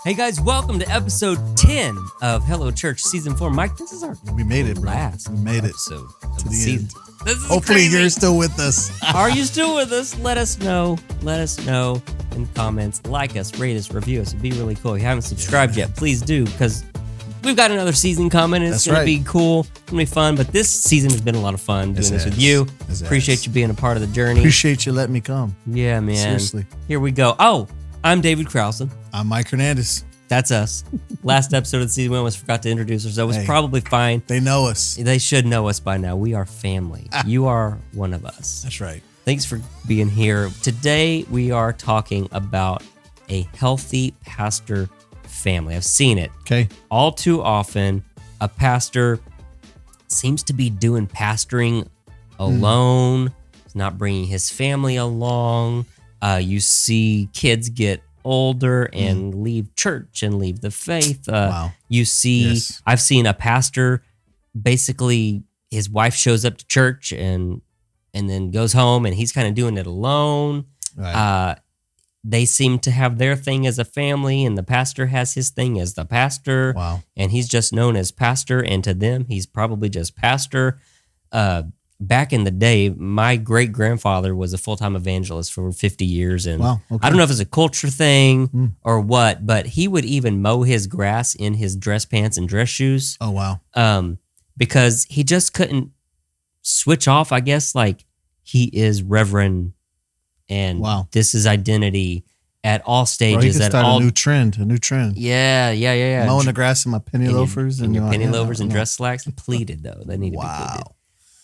Hey guys, welcome to episode 10 of Hello Church Season 4. Mike, this is our We made it, bro. last We made it episode of to the the season. end. This is Hopefully crazy. you're still with us. Are you still with us? Let us know. Let us know in the comments. Like us, rate us, review us. It'd be really cool. If you haven't subscribed yet, please do, because we've got another season coming. And it's That's going right. to be cool. It's going to be fun. But this season has been a lot of fun doing this with you. Appreciate you being a part of the journey. Appreciate you letting me come. Yeah, man. Seriously. Here we go. Oh, I'm David Krausen. I'm Mike Hernandez. That's us. Last episode of the season, we almost forgot to introduce ourselves. It's Hey. probably fine. They know us. They should know us by now. We are family. You are one of us. That's right. Thanks for being here. Today, we are talking about a healthy pastor family. I've seen it Okay. all too often. A pastor seems to be doing pastoring alone. He's not bringing his family along. You see kids get older and leave church and leave the faith. Wow. You see, Yes. I've seen a pastor, basically his wife shows up to church and then goes home and he's kind of doing it alone. Right. They seem to have their thing as a family, and the pastor has his thing as the pastor. Wow. And he's just known as pastor, and to them, he's probably just pastor. Back in the day, my great-grandfather was a full-time evangelist for 50 years, and Wow. Okay. I don't know if it's a culture thing or what, but he would even mow his grass in his dress pants and dress shoes Oh, wow. because he just couldn't switch off, I guess, like he is reverend and Wow. this is identity at all Bro, stages. you can At start all, a new trend. yeah. Mowing the grass in my penny loafers. and your you're penny like, yeah, loafers and no. dress slacks. Pleated though, they need to be pleated. Wow.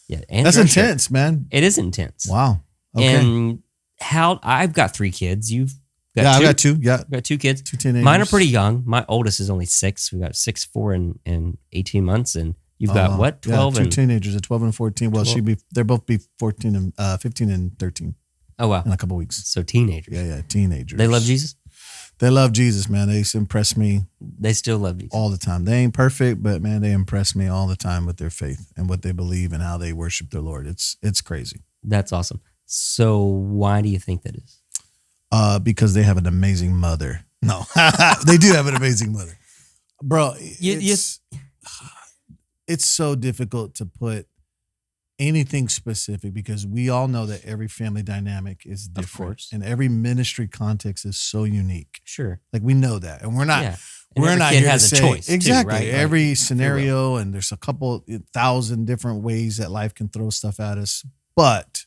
Yeah, and That's dress shirt. intense, man. It is intense. Wow. Okay. And how I've got 3 kids. You've got Yeah, two. I got two. Yeah. I've got 2 kids. 2 teenagers. Mine are pretty young. My oldest is only 6. We got 6, 4, and 18 months. And you've got wow. what? 12 Yeah, 2 and teenagers at 12 and 14. Well, 12. they're both be 14 and 15 and 13 oh wow. in a couple weeks. So teenagers. Yeah, teenagers. They love Jesus. They love Jesus, man. They used to impress me They still love Jesus. all the time. They ain't perfect, but man, they impress me all the time with their faith and what they believe and how they worship their Lord. It's crazy. That's awesome. So why do you think that is? Because they have an amazing mother. No, they do have an amazing mother, bro. It's so difficult to put anything specific because we all know that every family dynamic is different, course. and every ministry context is so unique. Sure. Like we know that, and we're not. Yeah. And We're every not kid here has to a say choice too, exactly right? Like, every scenario, and there's a couple 1,000 different ways that life can throw stuff at us. But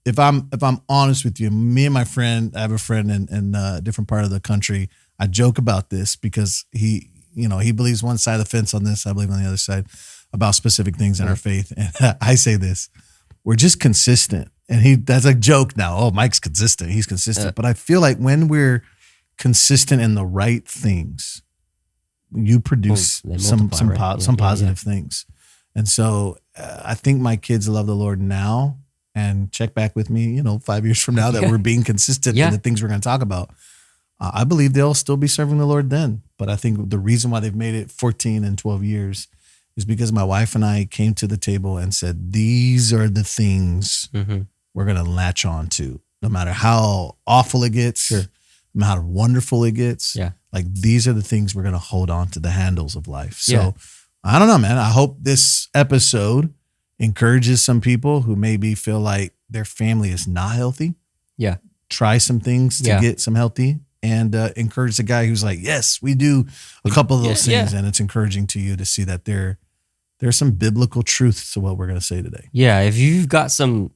if I'm honest with you, me and my friend, I have a friend in a different part of the country. I joke about this because he believes one side of the fence on this, I believe on the other side about specific things in our faith. And I say this: we're just consistent. And that's a joke now. Oh, Mike's consistent. He's consistent. But I feel like when we're consistent in the right things, you produce They some multiply, right? some Yeah. positive things. And so I think my kids love the Lord now, and check back with me, 5 years from now that we're being consistent Yeah. in the things we're going to talk about. I believe they'll still be serving the Lord then. But I think the reason why they've made it 14 and 12 years is because my wife and I came to the table and said, these are the things Mhm. we're going to latch on to, no matter how awful it gets, no matter how wonderful it gets. Yeah. Like these are the things we're going to hold on to, the handles of life. So Yeah. I don't know, man. I hope this episode encourages some people who maybe feel like their family is not healthy. Yeah. Try some things to Yeah. get some healthy, and encourage the guy who's like, yes, we do a couple of those Yeah, things. And it's encouraging to you to see that there's some biblical truth to what we're going to say today. Yeah. If you've got some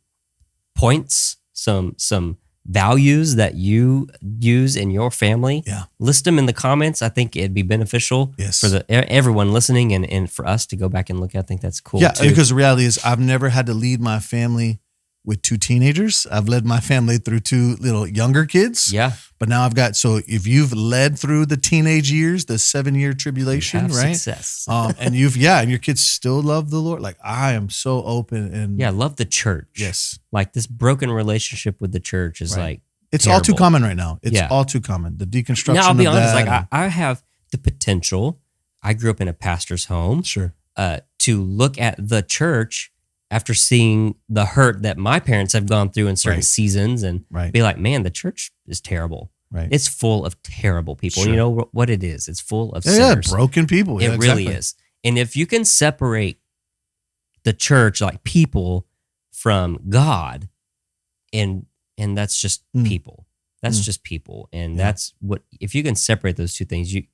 points, some values that you use in your family, Yeah. list them in the comments. I think it'd be beneficial Yes. for everyone listening and for us to go back and look at. I think that's cool Yeah, too. because the reality is I've never had to lead my family with 2 teenagers. I've led my family through 2 little younger kids. Yeah. But now so if you've led through the teenage years, the 7-year tribulation, Have right? success. And and your kids still love the Lord. Like I am so open and Yeah. Love the church. yes, Like this broken relationship with the church is Right. like, it's all too terrible. common right now. It's Yeah. all too common. The deconstruction. now I'll be of honest, that like I have the potential. I grew up in a pastor's home. sure. To look at the church after seeing the hurt that my parents have gone through in certain Right. seasons and Right. be like, man, the church is terrible. Right. It's full of terrible people. Sure. You know what it is? It's full of Yeah, sinners. broken people. It Yeah, really exactly. is. And if you can separate the church, like people, from God, and that's just people. That's just people, and that's what. If you can separate those two things, you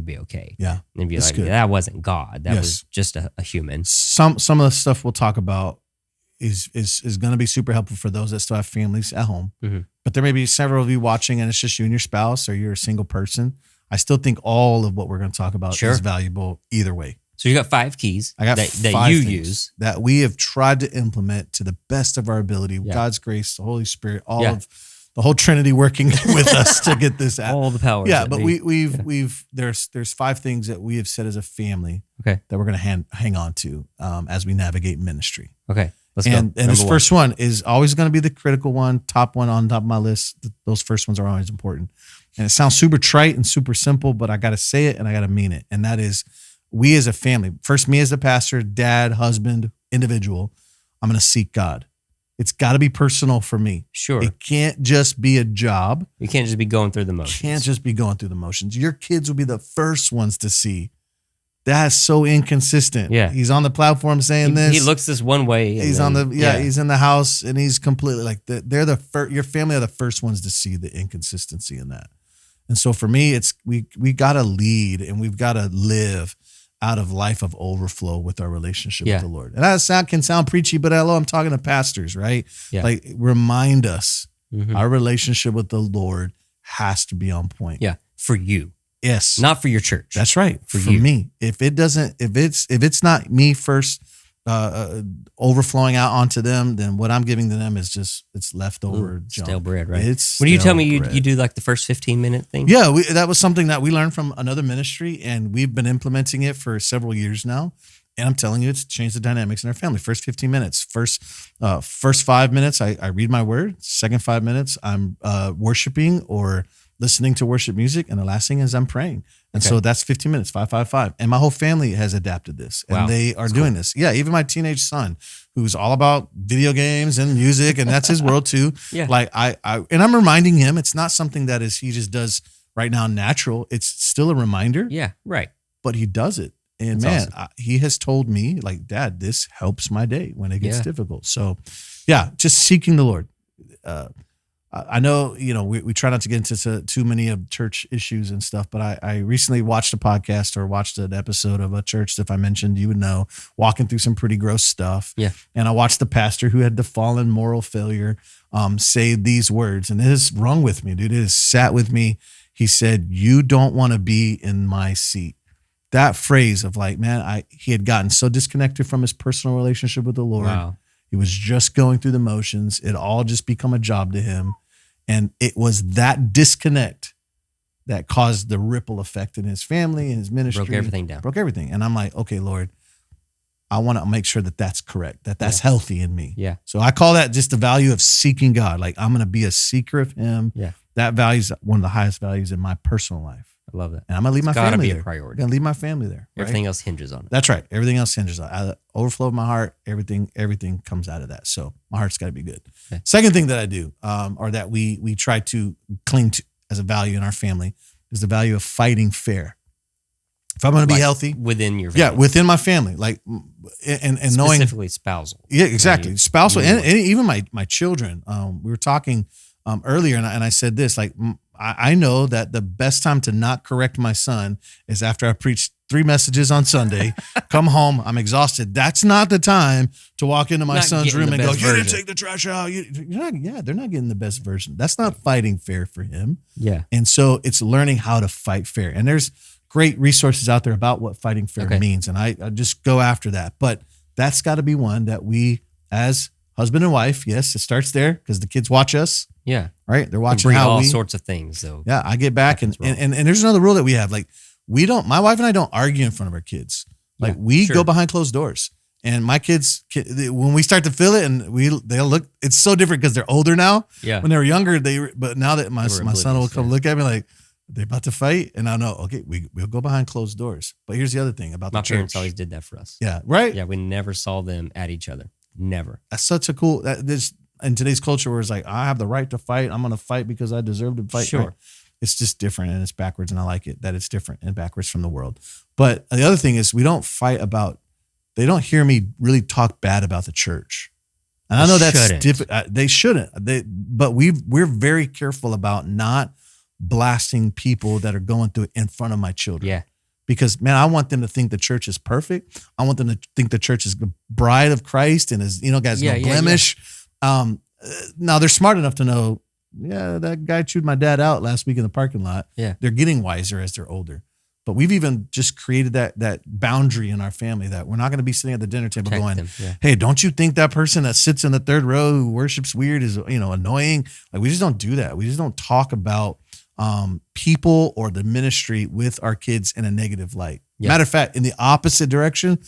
be okay. Yeah, and be that's like, good. that wasn't God. That Yes. was just a human. Some of the stuff we'll talk about is going to be super helpful for those that still have families at home. Mhm. But there may be several of you watching, and it's just you and your spouse, or you're a single person. I still think all of what we're going to talk about Sure. is valuable either way. So you got 5 keys I got that 5 you things use. that we have tried to implement to the best of our ability. Yeah. God's grace, the Holy Spirit, all Yeah. of the whole Trinity working with us to get this out. All the powers. Yeah, that but be. we've there's 5 things that we have said as a family Okay. that we're going to hang on to as we navigate ministry. Okay. Let's And go. this Number one. first one is always going to be the critical one, top one on top of my list. Those first ones are always important. And it sounds super trite and super simple, but I got to say it and I got to mean it. And that is, we as a family, first me as a pastor, dad, husband, individual, I'm going to seek God. It's got to be personal for me. Sure. It can't just be a job. You can't just be going through the You motions. can't just be going through the motions. Your kids will be the first ones to see. That's so inconsistent. Yeah. He's on the platform saying this. He looks this one way. and He's then- on the he's in the house and he's completely like they're the first. Your family are the first ones to see the inconsistency in that. And so for me, it's we got to lead and we've got to live out of life of overflow with our relationship Yeah. with the Lord. And that can sound preachy, but hello, I'm talking to pastors, right? Yeah. Like remind us Mhm. our relationship with the Lord has to be on point. Yeah, for you, Yes. not for your church. That's right. For For you. me, if it's not me first overflowing out onto them, then what I'm giving to them is just it's leftover junk. stale bread, right? It's When you tell me stale you bread. do like the first 15-minute thing? Yeah, that was something that we learned from another ministry, and we've been implementing it for several years now. And I'm telling you, it's changed the dynamics in our family. First 15 minutes, first 5 minutes, I read my word. Second 5 minutes, I'm worshiping or listening to worship music, and the last thing is I'm praying. And Okay. so that's 15 minutes, 5. And my whole family has adapted this, and Wow. they are doing this. Yeah, even my teenage son, who's all about video games and music, and that's his world too. Yeah. Like and I'm reminding him, it's not something that he just does right now natural. It's still a reminder, Yeah, right. but he does it. And That's man, he has told me, like, Dad, this helps my day when it gets Yeah. difficult. So, yeah, just seeking the Lord. I know, we try not to get into too many of church issues and stuff, but I recently watched a podcast or watched an episode of a church that if I mentioned, you would know, walking through some pretty gross stuff. Yeah. And I watched the pastor who had the fallen moral failure say these words, and it has rung with me, dude. It has sat with me. He said, "You don't want to be in my seat." That phrase of like, man, he had gotten so disconnected from his personal relationship with the Lord. Wow. He was just going through the motions. It all just become a job to him. And it was that disconnect that caused the ripple effect in his family and his ministry. Broke everything down. Broke everything. And I'm like, okay, Lord, I want to make sure that that's correct, that's healthy in me. Yeah. So I call that just the value of seeking God. Like I'm going to be a seeker of him. Yeah. That value is one of the highest values in my personal life. I love that. And I'm going to leave my gotta family be a there. priority. I'm going to leave my family there. right? Everything else hinges on it. That's right. Everything else hinges on it. Overflow of my heart. Everything comes out of that. So my heart's got to be good. Okay. Second thing that I do, or that we try to cling to as a value in our family, is the value of fighting fair. If I'm going to be Like, healthy, within your yeah, family. within my family, like and knowing, Specifically spousal. yeah, exactly, you- spousal, you and, know. and even my children. We were talking earlier, and I said this, like I know that the best time to not correct my son is after I preach 3 messages on Sunday, come home, I'm exhausted. That's not the time to walk into my Not son's getting room the and go, best "You didn't version." take the trash out." They're not getting the best version. That's not fighting fair for him. Yeah. And so it's learning how to fight fair. And there's great resources out there about what fighting fair Okay. means. And I just go after that. But that's got to be one that we, as husband and wife, yes, it starts there because the kids watch us, Yeah. right? They're Can watching bring how all we. sorts of things, though. Yeah, I get back and Happens wrong. there's another rule that we have. Like my wife and I don't argue in front of our kids. Like Yeah, we sure. go behind closed doors. And my kids, when we start to feel it, and they'll look. It's so different because they're older now. Yeah. When they were younger, but now that my were son will oblivious, come yeah. look at me like they're about to fight, and I know, okay, we'll go behind closed doors. But here's the other thing about My the parents church. always did that for us. Yeah, right. Yeah, we never saw them at each other. Never. That's such a cool. This in today's culture where it's like I have the right to fight. I'm going to fight because I deserve to fight. Sure. right? It's just different and it's backwards, and I like it that it's different and backwards from the world. But the other thing is we don't fight about. They don't hear me really talk bad about the church, and I know that's different. They shouldn't. But we're very careful about not blasting people that are going through it in front of my children. Yeah. Because, man, I want them to think the church is perfect. I want them to think the church is the bride of Christ and is, guys, no blemish. Yeah. Now, they're smart enough to know, that guy chewed my dad out last week in the parking lot. Yeah. They're getting wiser as they're older. But we've even just created that boundary in our family that we're not going to be sitting at the dinner table going, hey, don't you think that person that sits in the third row who worships weird is, annoying? Like, we just don't do that. We just don't talk about people or the ministry with our kids in a negative light. Yeah. Matter of fact, in the opposite direction,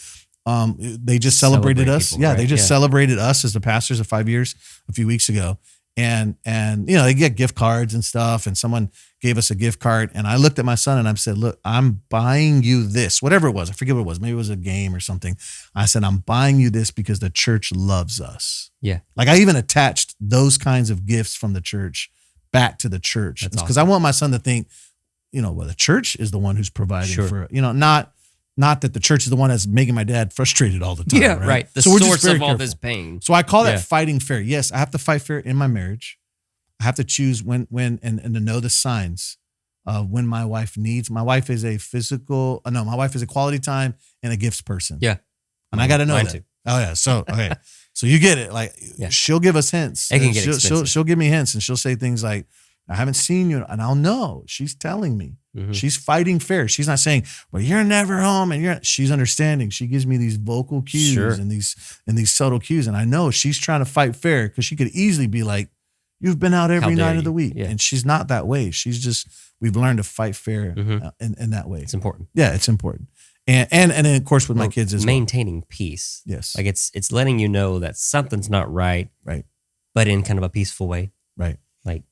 they just celebrated us. People, right? They just celebrated us as the pastors of 5 years a few weeks ago. And they get gift cards and stuff. And someone gave us a gift card. And I looked at my son and I said, look, I'm buying you this, whatever it was. I forget what it was. Maybe it was a game or something. I said, I'm buying you this because the church loves us. Yeah. Like, I even attached those kinds of gifts from the church back to the church. Because awesome. I want my son to think, the church is the one who's providing for, not that the church is the one that's making my dad frustrated all the time. Yeah, right. The source of all this pain. So I call that fighting fair. Yes, I have to fight fair in my marriage. I have to choose when and to know the signs of when my wife needs. My wife is my wife is a quality time and a gifts person. Yeah. And I got to know that. Too. Oh yeah. So, okay. So you get it. Like, she'll give us hints. It can get expensive. She'll give me hints and she'll say things like, I haven't seen you. And I'll know. She's telling me. Mm-hmm. She's fighting fair. She's not saying, well, you're never home. And she's understanding. She gives me these vocal cues and these subtle cues. And I know she's trying to fight fair because she could easily be like, you've been out every night of the week. Yeah. And she's not that way. She's just, we've learned to fight fair in that way. It's important. Yeah, it's important. And then of course with my kids as maintaining peace. Yes. Like it's letting you know that something's not right. Right. But in kind of a peaceful way. Right. Like,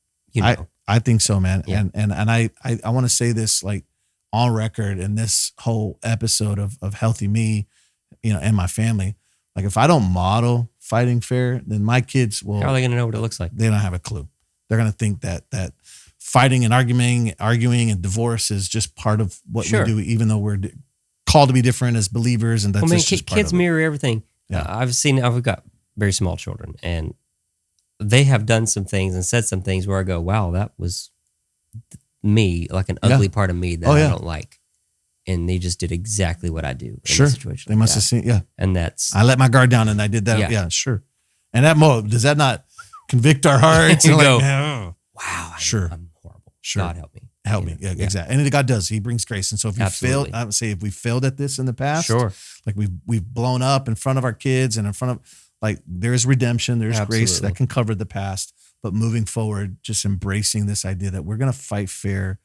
I think so, man. Yeah. And I want to say this like on record in this whole episode of Healthy Me, and my family. Like, if I don't model fighting fair, then my kids will. How are they going to know what it looks like? They don't have a clue. They're going to think that fighting and arguing and divorce is just part of what we do, even though we're called to be different as believers. And that's just part kids of mirror everything. Yeah. I've got very small children, and they have done some things and said some things where I go, wow, that was me, like an ugly part of me that I don't like. And they just did exactly what I do in a situation. They must have seen, And that's... I let my guard down and I did that. Yeah, sure. And that does that not convict our hearts? You go, wow, I'm horrible. Sure. God help me. Help me. Yeah, exactly. And God does. He brings grace. And so if you failed, I would say if we failed at this in the past, like we've blown up in front of our kids and in front of, like, there's redemption, there's grace that can cover the past. But moving forward, just embracing this idea that we're going to fight fair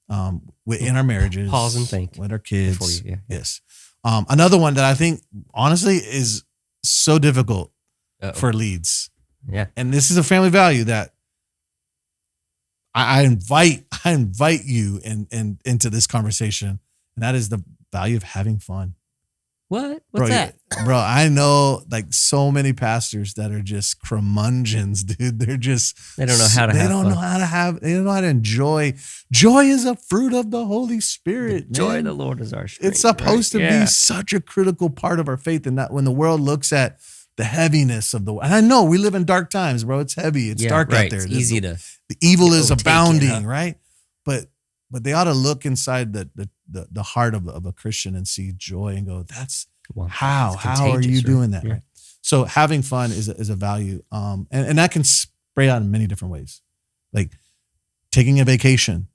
in our marriages. Pause and think. With our kids. Yes. Another one that I think, honestly, is so difficult for leads. Yeah. And this is a family value that I invite you into this conversation. And that is the value of having fun. What? What's that? Bro, I know like so many pastors that are just curmudgeons, dude. They don't know how to they don't know how to enjoy. Joy is a fruit of the Holy Spirit. The joy of the Lord is our strength. It's supposed to be such a critical part of our faith. And that when the world looks at the heaviness of and I know we live in dark times, bro. It's heavy. It's dark out there. It's easy to. The evil is abounding, right? But they ought to look inside the heart of a Christian and see joy and go, that's how are you doing that? Yeah. Right? So having fun is a value. And that can spray out in many different ways. Like taking a vacation,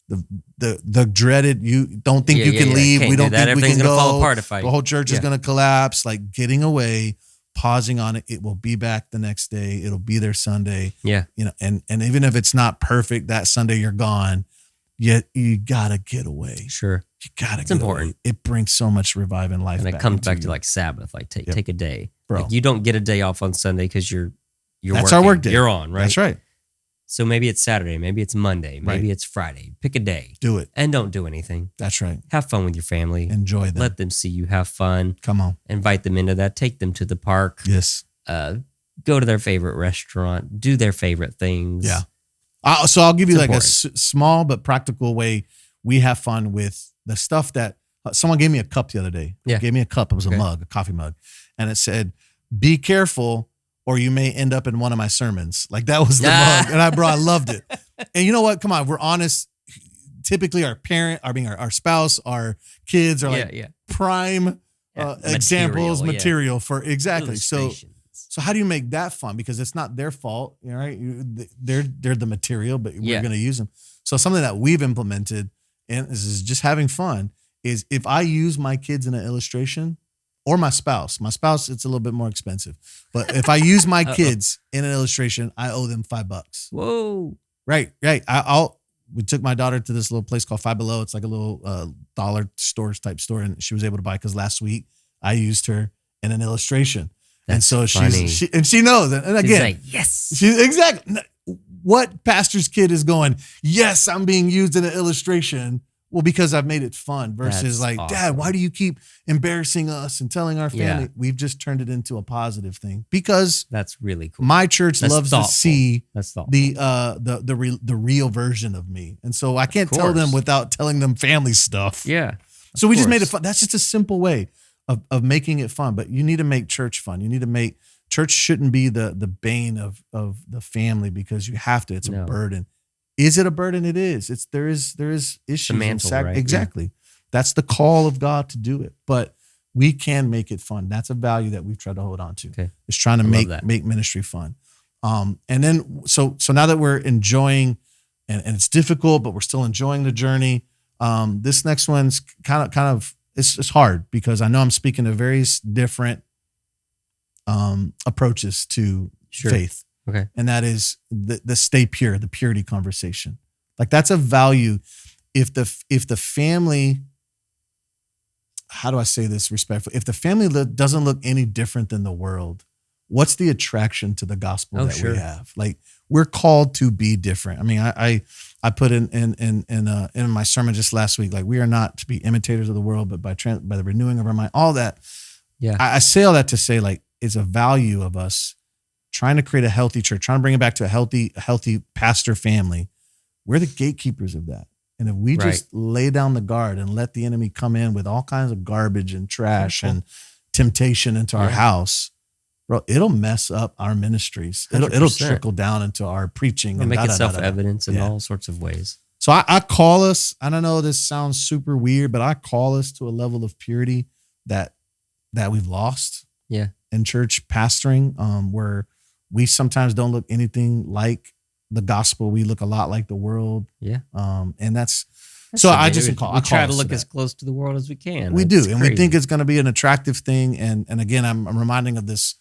the dreaded, you don't think you can leave. We don't think we can go. Fall apart if the whole church is going to collapse. Like getting away, pausing on it. It will be back the next day. It'll be there Sunday. Yeah. And even if it's not perfect, that Sunday you're gone. Yet you gotta get away. Sure, you gotta. It's important. Away. It brings so much revive in life, and it comes back to like Sabbath. Like take a day, bro. Like you don't get a day off on Sunday because you're. That's working. Our work day. You're on, right? That's right. So maybe it's Saturday, maybe it's Monday, maybe it's Friday. Pick a day. Do it, and don't do anything. That's right. Have fun with your family. Enjoy them. Let them see you have fun. Come on. Invite them into that. Take them to the park. Yes. Go to their favorite restaurant. Do their favorite things. Yeah. So I'll give you It's like a small but practical way we have fun with the stuff that someone gave me a cup the other day. Yeah. Gave me a cup. It was a mug, a coffee mug. And it said, be careful or you may end up in one of my sermons. Like that was the mug. And I loved it. And you know what? Come on, we're honest. Typically our parent, our spouse, our kids are like prime material for exactly. So how do you make that fun? Because it's not their fault, right? They're the material, but we're going to use them. So something that we've implemented, and this is just having fun, is if I use my kids in an illustration or my spouse, it's a little bit more expensive. But if I use my kids in an illustration, I owe them $5. Whoa. Right. We took my daughter to this little place called Five Below. It's like a little dollar stores type store. And she was able to buy, because last week I used her in an illustration. That's and so funny. she knows it. And again, she's like, yes. Exactly. What pastor's kid is going, yes, I'm being used in an illustration. Well, because I've made it fun versus That's like, awesome. Dad, why do you keep embarrassing us and telling our family? Yeah. We've just turned it into a positive thing because That's really cool. my church That's loves thoughtful. to see That's thoughtful. the real version of me. And so I can't tell them course. without telling them family stuff. Yeah. So we just made it course. fun. That's just a simple way of making it fun. But you need to make church fun. You need to make church shouldn't be the bane of the family, because you have to. It's a burden. Is it a burden? It is. There is issues. The mantle, right? Exactly. Yeah. That's the call of God to do it. But we can make it fun. That's a value that we've tried to hold on to. Okay. It's trying to make ministry fun. And then so now that we're enjoying, and it's difficult, but we're still enjoying the journey. This next one's kind of it's hard, because I know I'm speaking to various different approaches to faith. Okay. And that is the stay pure, the purity conversation. Like that's a value. If the family, how do I say this respectfully? If the family doesn't look any different than the world, what's the attraction to the gospel we have? Like we're called to be different. I mean, I put in my sermon just last week, like we are not to be imitators of the world, but by the renewing of our mind, all that. Yeah. I say all that to say, like, it's a value of us trying to create a healthy church, trying to bring it back to a healthy pastor family. We're the gatekeepers of that. And if we just lay down the guard and let the enemy come in with all kinds of garbage and trash and temptation into our house, bro, it'll mess up our ministries. It'll trickle down into our preaching. It'll make it self-evident in all sorts of ways. So I call us, I don't know, this sounds super weird, but I call us to a level of purity that we've lost in church pastoring, where we sometimes don't look anything like the gospel. We look a lot like the world. Yeah. And that's so I just call. We try to look as close to the world as we can. We do, and we think it's going to be an attractive thing. And again, I'm reminding of this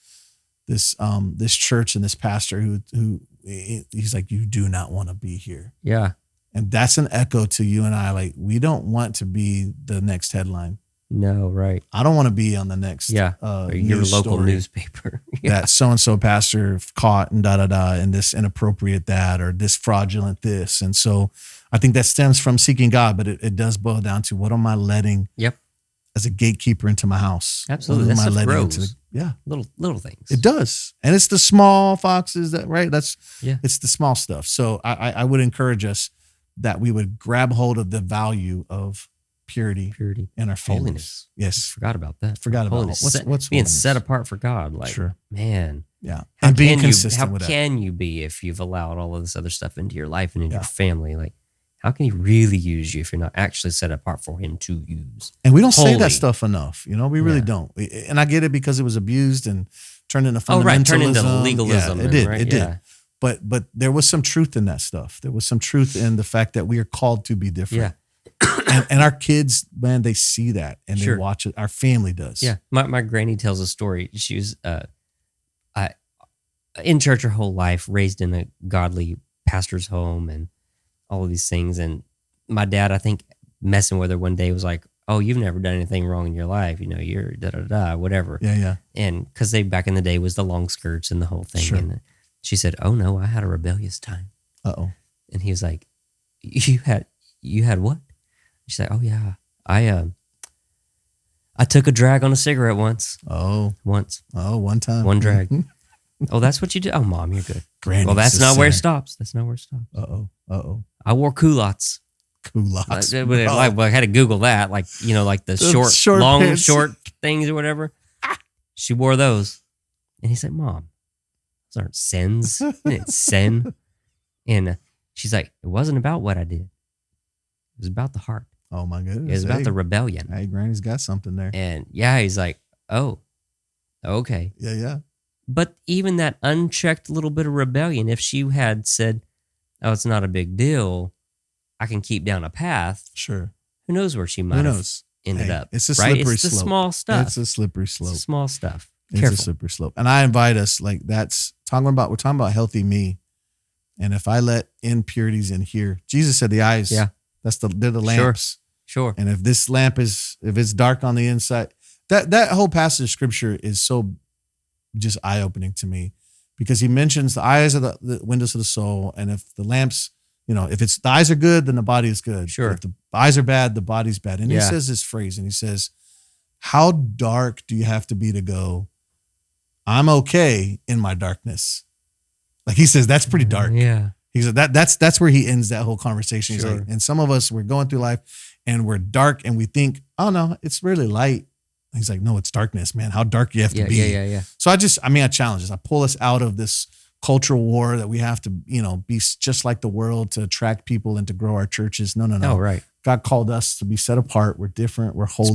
church and this pastor who he's like, you do not want to be here. Yeah. And that's an echo to you and I. Like, we don't want to be the next headline. No, right. I don't want to be on the next your local newspaper. That so-and-so pastor caught and and this inappropriate that, or this fraudulent this. And so I think that stems from seeking God, but it does boil down to, what am I letting as a gatekeeper into my house? Absolutely. What am I letting grows. Little things. It does. And it's the small foxes it's the small stuff. So I would encourage us that we would grab hold of the value of purity in our families. Holiness. Yes. I forgot about that. Holiness. What's being holiness? set apart for God? Like, man. Yeah. And being consistent with that. How can you be if you've allowed all of this other stuff into your life and into your family? Like, how can he really use you if you're not actually set apart for him to use? And we don't say that stuff enough. We really don't. And I get it, because it was abused and turned into fundamentalism. Turned into legalism. Yeah, it did. But there was some truth in that stuff. There was some truth in the fact that we are called to be different. Yeah. And our kids, man, they see that and they watch it. Our family does. Yeah. My granny tells a story. She was in church her whole life, raised in a godly pastor's home and all of these things. And my dad, I think, messing with her one day was like, "Oh, you've never done anything wrong in your life. You're whatever." Yeah. And because they back in the day was the long skirts and the whole thing. Sure. And she said, "Oh no, I had a rebellious time." Uh-oh. And he was like, You had what? She's like, "Oh yeah, I took a drag on a cigarette once." One time. One drag. Oh, that's what you do? Oh, Mom, you're good. Granny's Well, that's a not where it sinner. stops. That's not where it stops. Uh-oh. I wore culottes. Culottes. I had to Google that, like the short long pants. short things or whatever. She wore those, and he's like, "Mom, those aren't sins. It's sin." And she's like, "It wasn't about what I did. It was about the heart. Oh my goodness. It was about the rebellion." Hey, Granny's got something there. And yeah, he's like, "Oh, okay." Yeah. But even that unchecked little bit of rebellion, if she had said, "Oh, it's not a big deal. I can keep down a path," Sure. who knows where she might Who have knows? ended Hey, up. it's a right? slippery It's the slope. small stuff. It's a slippery It's slope. the small stuff. It's Careful. a slippery slope. And I invite us, like we're talking about healthy me. And if I let impurities in here, Jesus said the eyes, Yeah. they're the lamps. Sure. And if this lamp if it's dark on the inside, that whole passage of scripture is so just eye-opening to me, because he mentions the eyes are the windows of the soul. And if the lamps, if the eyes are good, then the body is good. Sure. If the eyes are bad, the body's bad. And he Yeah. says this phrase, and he says, how dark do you have to be to go, I'm okay in my darkness? Like he says, that's pretty dark. Yeah. He said that's where he ends that whole conversation. He's Sure. like, and some of us, we're going through life and we're dark and we think, oh no, it's really light. He's like, no, it's darkness, man. How dark you have to be. Yeah. So I challenge us. I pull us out of this cultural war that we have to, be just like the world to attract people and to grow our churches. No. Oh, right. God called us to be set apart. We're different. We're holy.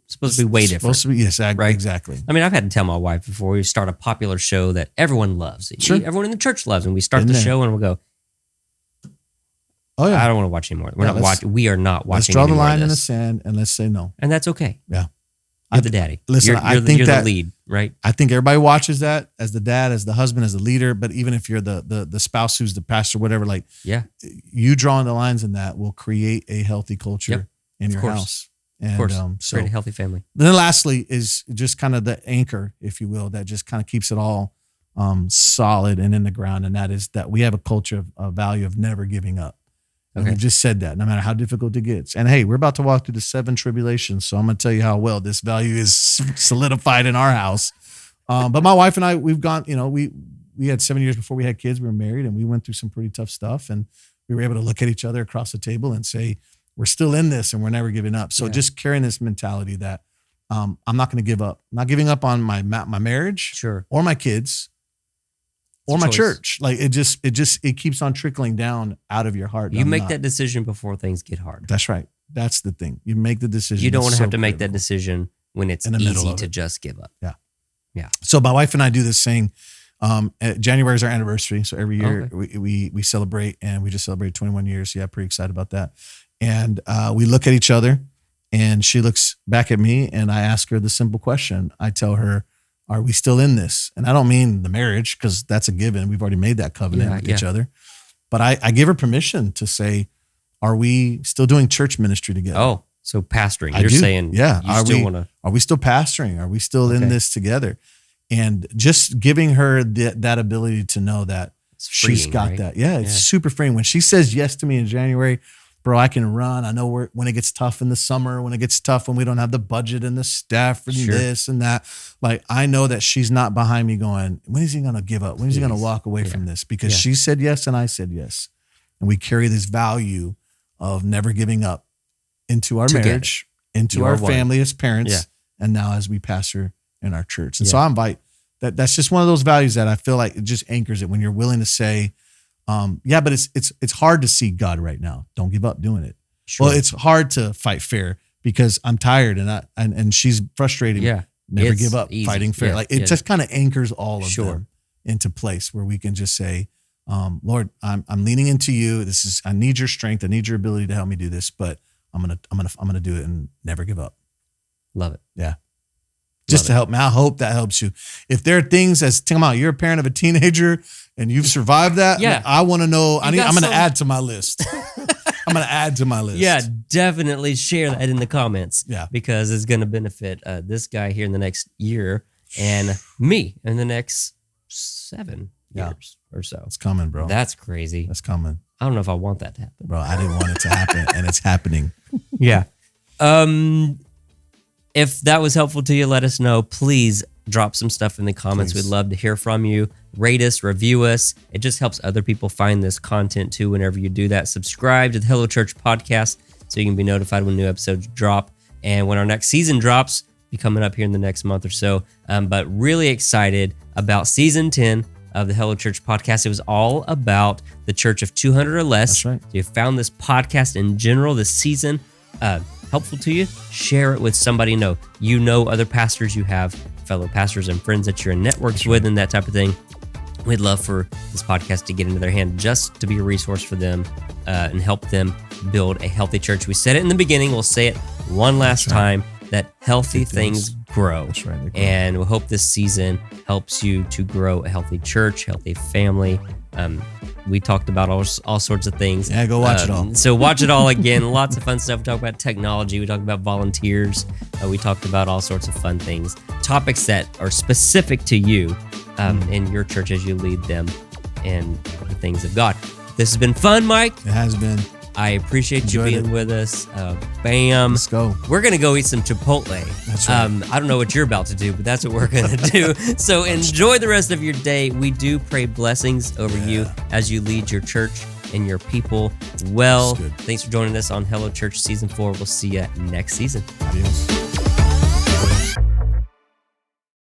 Supposed to be way different. Supposed to be, yes, Right? exactly. I mean, I've had to tell my wife before we start a popular show that everyone loves. Sure. Everyone in the church loves, and we start Been the there. show and we'll go, Oh yeah. I don't want to watch anymore. We are not watching. Let's draw the any more of line in the this. sand and let's say no. And that's okay. Yeah. You're the daddy. Listen, I think you're that- the lead, right? I think everybody watches that as the dad, as the husband, as the leader. But even if you're the spouse who's the pastor, whatever, like Yeah. you drawing the lines in that will create a healthy culture Yep. in your course. house. And Of course. so Create a healthy family. then lastly is just kind of the anchor, if you will, that just kind of keeps it all solid and in the ground. And that is that we have a culture of value of never giving up. And Okay. we've just said that no matter how difficult it gets. And hey, we're about to walk through the 7 tribulations. So I'm going to tell you how well this value is solidified in our house. But my wife and I, we've gone, we had 7 years before we had kids. We were married and we went through some pretty tough stuff. And we were able to look at each other across the table and say, we're still in this and we're never giving up. So Yeah. just carrying this mentality that I'm not going to give up. I'm not giving up on my marriage Sure. or my kids or It's a my choice. church. Like it keeps on trickling down out of your heart. You I'm make not- that decision before things get hard. That's right. That's the thing. You make the decision. You don't It's want to so have to make that critical. decision when it's In the middle easy of to it. just give up. So my wife and I do this thing. January is our anniversary. So every year Okay. we celebrate, and we just celebrated 21 years. Yeah, pretty excited about that. And we look at each other, and she looks back at me, and I ask her the simple question. I tell her, are we still in this? And I don't mean the marriage, because that's a given. We've already made that covenant Yeah, with yeah. each other. But I give her permission to say, are we still doing church ministry together? Oh, so pastoring. I You're do. saying Yeah. you Are still we- want to. Are we still pastoring? Are we still in Okay. this together? And just giving her that ability to know that she's got that. Yeah, it's super freeing. When she says yes to me in January, bro, I can run. I know when it gets tough in the summer, when it gets tough, when we don't have the budget and the staff and Sure. this and that. Like, I know that she's not behind me going, when is he going to give up? When is he going to Please. walk away Yeah. from this? Because Yeah. she said yes and I said yes. And we carry this value of never giving up into our Together. marriage, into You our are one. family as parents, Yeah. and now as we pastor in our church. And so Yeah. I invite that's just one of those values that I feel like it just anchors it when you're willing to say, yeah, but it's hard to see God right now. Don't give up doing it. Sure. Well, it's hard to fight fair because I'm tired and she's frustrated. Yeah. Never It's give up easy. fighting fair. Yeah, Like it yeah. just kind of anchors all of Sure. them into place where we can just say, Lord, I'm leaning into you. I need your strength. I need your ability to help me do this, but I'm gonna do it and never give up. Love it. Yeah. Just Love to help me. I hope that helps you. If there are things come on, you're a parent of a teenager and you've survived that. Yeah. I want to know. I'm got going to some- add to my list. I'm going to add to my list. Yeah, definitely share that in the comments. Yeah. Because it's going to benefit this guy here in the next year and me in the next 7 Yeah. years or so. It's coming, bro. That's crazy. That's coming. I don't know if I want that to happen. Bro, I didn't want it to happen and it's happening. Yeah. If that was helpful to you, let us know. Please drop some stuff in the comments. Please. We'd love to hear from you. Rate us, review us. It just helps other people find this content too whenever you do that. Subscribe to the Hello Church podcast so you can be notified when new episodes drop. And when our next season drops, be coming up here in the next month or so. But really excited about season 10 of the Hello Church podcast. It was all about the church of 200 or less. That's right. So you found this podcast in general this season helpful to you, share it with somebody you know other pastors, you have fellow pastors and friends that you're in networks with and that type of thing. We'd love for this podcast to get into their hand just to be a resource for them and help them build a healthy church. We said it in the beginning. We'll say it one last time, that healthy things grow. That's right. And we hope this season helps you to grow a healthy church, healthy family. We talked about all sorts of things. Yeah, go watch it all. So watch it all again. Lots of fun stuff. We talked about technology. We talked about volunteers. We talked about all sorts of fun things. Topics that are specific to you in your church as you lead them in the things of God. This has been fun, Mike. It has been. I appreciate you Enjoyed being with us. Bam. Let's go. We're going to go eat some Chipotle. That's right. I don't know what you're about to do, but that's what we're going to do. So enjoy the rest of your day. We do pray blessings over you as you lead your church and your people well. That's good. Thanks for joining us on Hello Church Season 4. We'll see you next season. Adios.